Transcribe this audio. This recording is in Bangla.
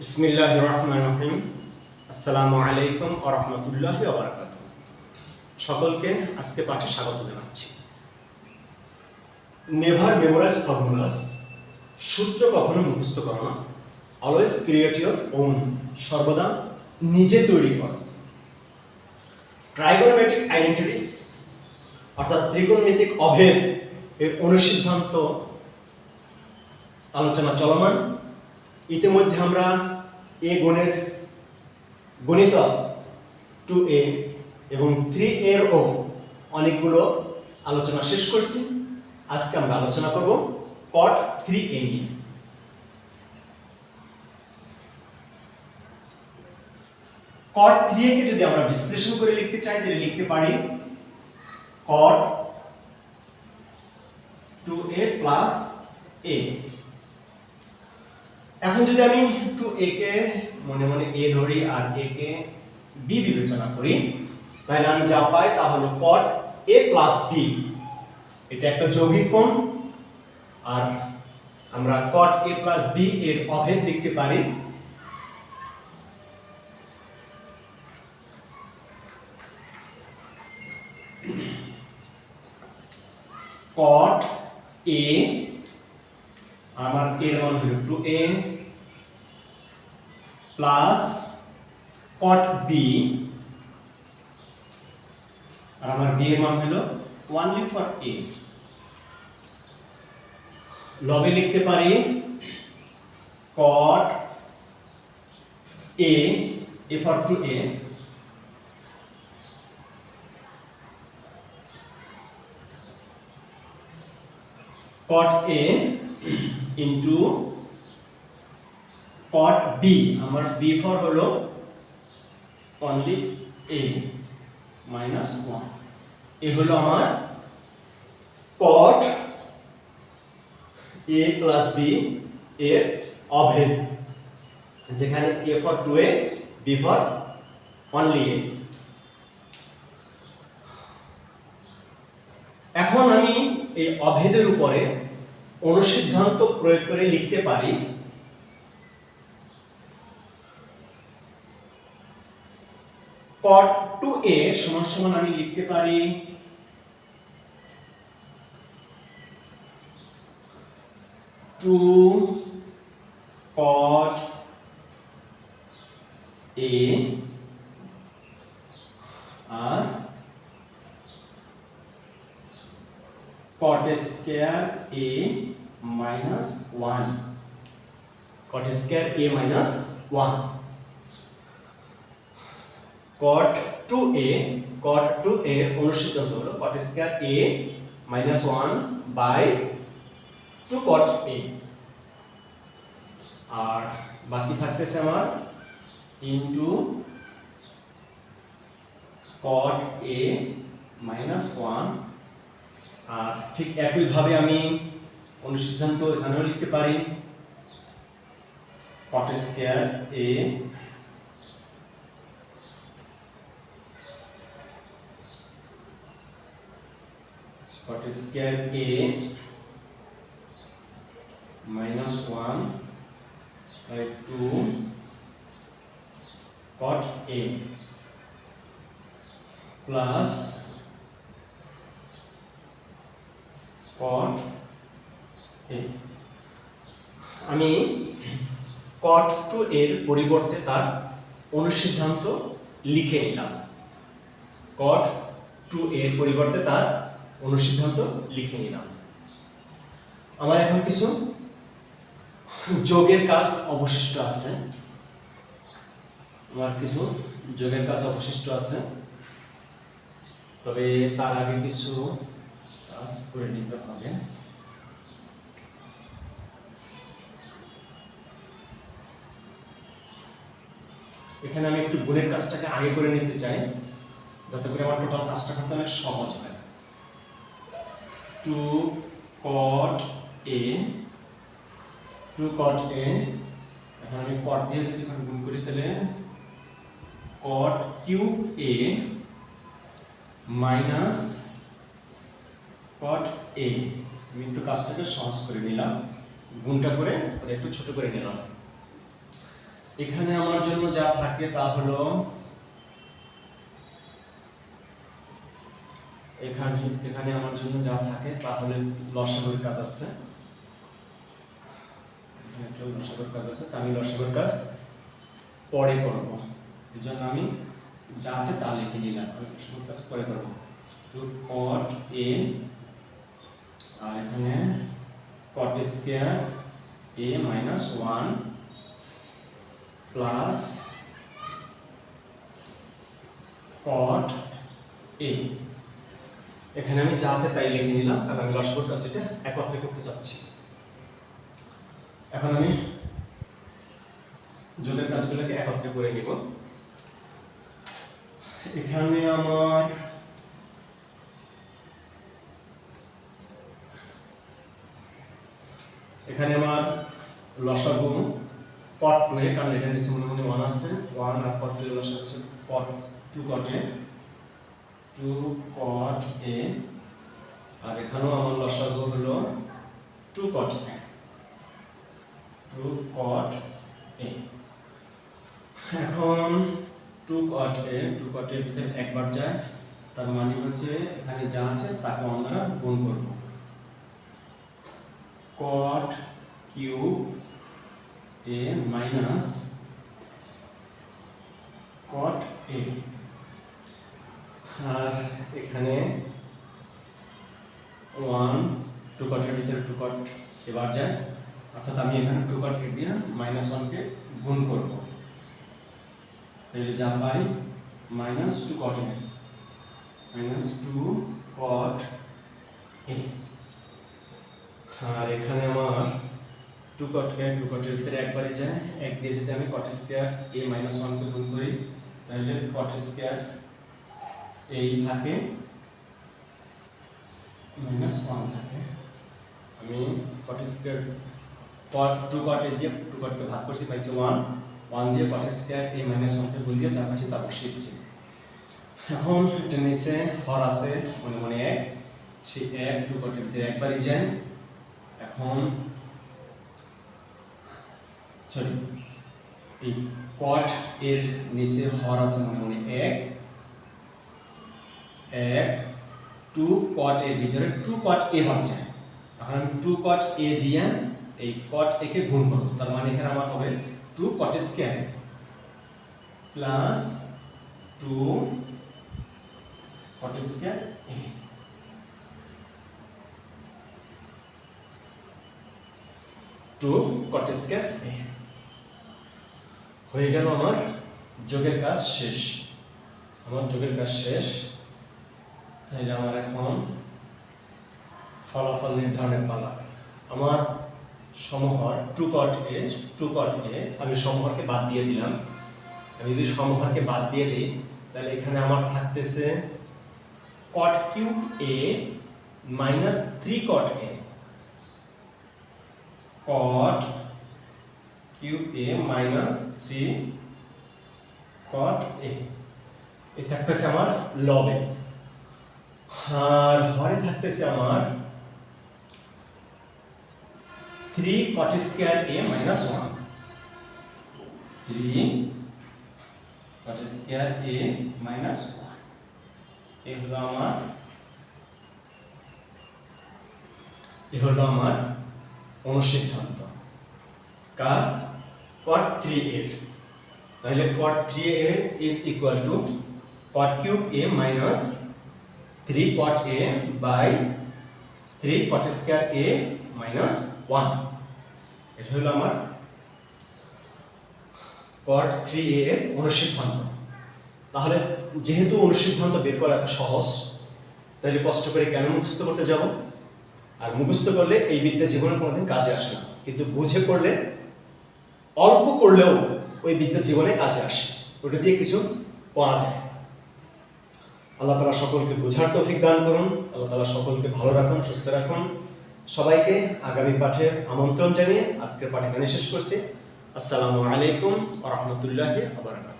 বিসমিল্লাহির রহমানির রহিম। আসসালামু আলাইকুম ওয়া রাহমাতুল্লাহি ওয়া বারাকাতুহু। সকলকে আজকে পাঠে স্বাগত জানাচ্ছি। নেভার মেমোরাইজ ফর্মুলাস, সূত্র কখনো মুখস্থ করো না। অলওয়েজ ক্রিয়েট ইওর ওন, সর্বদা নিজে তৈরি করো। ট্রাইগোনোমেট্রিক আইডেন্টিটিস অর্থাৎ ত্রিকোণমিতিক অভেদ এর অনুসিদ্ধান্ত আলোচনা চলমান। ইতিমধ্যে আমরা এ গুণের গণিতক 2a এবং 3a ও অনেকগুলো আলোচনা শেষ করছি। আজকে আমরা আলোচনা করব cot 3a নিয়ে। cot 3a কে যদি আমরা বিশ্লেষণ করে লিখতে চাই তাহলে লিখতে পারি cot 2a plus a। এখন যদি আমি 2a কে মনে মনে a ধরি আর a কে b বিবেচনা করি, তাহলে আমি যা পাই তা হলো cot a plus b। এটা একটা যৌগিক কোণ, আর আমরা cot a plus b এর অভেদ লিখতে পারি cot a, আমার এর মান হলো 2a প্লাস cot b, আর আমার b এর মান হলো only for a। লবে লিখতে পারি cot a for 2a cot a into cot b, আমার b for হলো only a minus 1। এ হলো আমার cot a plus b এর অভেদ, যেখানে a for 2a, b for only a। এখন আমি এই অভেদের উপরে অনুসিদ্ধান্ত প্রয়োগ করে লিখতে পারি cot 2a সমান সমান আমি লিখতে পারি 2 cot a R cot square a minus 1, cot square a minus 1। cot 2a এর অনুসিদ্ধান্ত হলো cot square a minus 1 by 2 cot a, আর বাকি থাকতেছে আমার into cot a minus 1। আর ঠিক একইভাবে আমি অনুসিদ্ধান্ত এখানেও লিখতে পারি cot square a cot square a minus 1 by 2 cot a plus cot a। আমি cot 2 এর পরিবর্তে তার অনুসিদ্ধান্ত লিখে নিলাম। cot 2 এর পরিবর্তে তার অনুসিদ্ধান্ত লিখে নিলাম। আমার এখন কিছু যোগের কাজ অবশিষ্ট আছে। তবে তার আগে কিছু কাজ করে নিতে হবে। এখানে আমি একটু গুণের কাজটাকে আগে করে নিতে চাই, যাতে করে আমার টোটাল কাজটা করতে অনেক সহজ হয়। 2 cot a এখন আমি cot দিয়ে যদি গুণ করি তাহলে cot cube a minus cot a। আমি একটু কাজটাকে সহজ করে নিলাম, গুণটা করে একটু ছোট করে নিলাম। এখানে আমার জন্য যা থাকে তা হলো এখানে আমার জন্য যা থাকে তাহলে লসাগুর কাজ আছে, এখানে একটা লসাগুর কাজ আছে, তা আমি লসাগুর কাজ পরে করব, এই জন্য আমি যা আছে তা লিখে নিলাম, আমি লসাগুর কাজ পরে করব। টু কট এ আর এখানে কট স্কয়ার এ মাইনাস 1 প্লাস কট এ, এখানে আমি যা আছে তাই লিখে নিলাম, কারণ আমি লসাগুর কাজ এটা একত্রে করতে চাচ্ছি। এখন আমি যোগের কাজগুলোকে একত্রে করে নিব। এখানে আমার লসাগু কট 2 এ, কারণ এটা নিচে মনে মনে 1 আছে, 1 আর কট 2 এর লসাগু আছে কট 2 কট এ, 2 কট এ, আর এখানেও আমার লসাগু হলো 2 কট এ, 2 কট এ। এখন 2 কট এর ভিতরে একবার যায়, তার মানে হচ্ছে এখানে যা আছে তাকে 1 দ্বারা গুণ করব। কট কিউব এ মাইনাস কট এ, আর এখানে 1 2 কটের ভিতরে 2 কট এবার যায়, অর্থাৎ আমি এখানে 2 কট এ দিয়ে -1 কে গুণ করব, তাহলে যা পাই -2 কট এ, -2 কট এ। আর এখানে আমার 2 কট এর ভিতরে একবারই যায়, এক দিয়ে যদি আমি কট স্কয়ার a -1 কে গুণ করি তাহলে কট স্কয়ার এই থাকে -1 থাকে। আমি কট স্কয়ার কট 2 কট এ দিয়ে 2 কট কে ভাগ করছি, পাইছি 1 দিয়ে কট স্কয়ার a -1 কে গুণ দিয়ে যা পাচ্ছি তা বসিয়েছি। এখন এটা নিচে হর আছে মনে মনে 1, সেই 1 2 কটের ভিতরে একবারই যায়। এখন সরি, এই কট এর নিচে হর আছে মনে মনে 1 2 কট এর ভিতরে 2 কট এ বার যায়। এখন আমি 2 কট এ দিয়ে এই কট এ কে গুণ করব, তার মানে এখানে আমার হবে 2 cot square plus 2 cot square A. Two cot square A হয়ে গেল। আমার যোগের কাজ শেষ, তাহলে আমার এখন ফলাফল নির্ধারণের পালা। আমার সমহর 2 কট এ আমি সমহরকে বাদ দিয়ে দিলাম। আমি যদি সমহরকে বাদ দিয়ে দিই তাহলে এখানে আমার থাকতেছে কট কিউব এ মাইনাস 3 কট এ, কট কিউব এ মাইনাস 3 কট এ, এই থাকতেছে আমার লবে। আর হরে থাকতেছে আমার 3 কট স্কয়ার এ মাইনাস 1, 3 কট স্কয়ার এ মাইনাস 1, এই হলো আমার অনুসিদ্ধান্ত কার cot 3a এর। তাহলে cot 3a is equal to cot cube a minus 3 cot a by 3 cot square a minus 1, এটা হলো আমার cot 3a এর অনুসিদ্ধান্ত। তাহলে যেহেতু অনুসিদ্ধান্ত বের করা এত সহজ, তাহলে কষ্ট করে কেন মুখস্থ করতে যাব? আর মুখস্থ করলে এই বিদ্যা জীবনে কোনোদিন কাজে আসে না, কিন্তু বুঝে করলে অল্প করলেও ওই বিদ্যা জীবনে কাজে আসে, ওটা দিয়ে কিছু করা যায়। আল্লাহ তাআলা সকলকে বোঝার তৌফিক দান করুন, আল্লাহ তাআলা সকলকে ভালো রাখুন, সুস্থ রাখুন। সবাইকে আগামী পাঠের আমন্ত্রণ জানিয়ে আজকের পাঠ এখানে শেষ করছি। আসসালামু আলাইকুম ওয়া রাহমাতুল্লাহি ওয়া বারাকাতুহু।